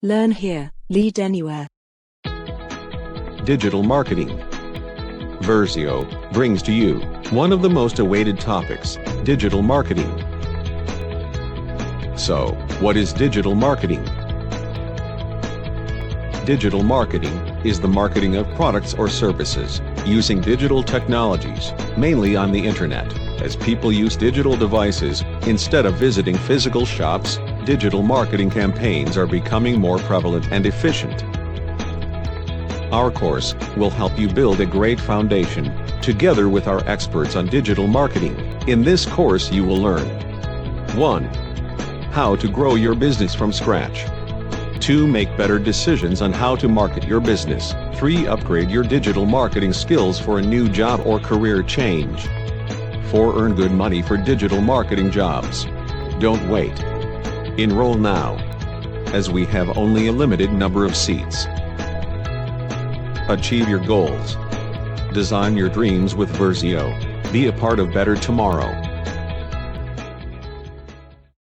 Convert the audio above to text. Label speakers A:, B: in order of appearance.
A: Learn here, lead anywhere.
B: Digital marketing. Verzeo brings to you one of the most awaited topics, digital marketing. So, what is digital marketing? Digital marketing is the marketing of products or services using digital technologies, mainly on the internet. As people use digital devices instead of visiting physical shops, digital marketing campaigns are becoming more prevalent and efficient. Our course will help you build a great foundation, together with our experts on digital marketing. In this course you will learn 1. How to grow your business from scratch. 2. Make better decisions on how to market your business. 3. Upgrade your digital marketing skills for a new job or career change. 4. Earn good money for digital marketing jobs. Don't wait. Enroll now, as we have only a limited number of seats. Achieve your goals. Design your dreams with Verzeo. Be a part of better tomorrow.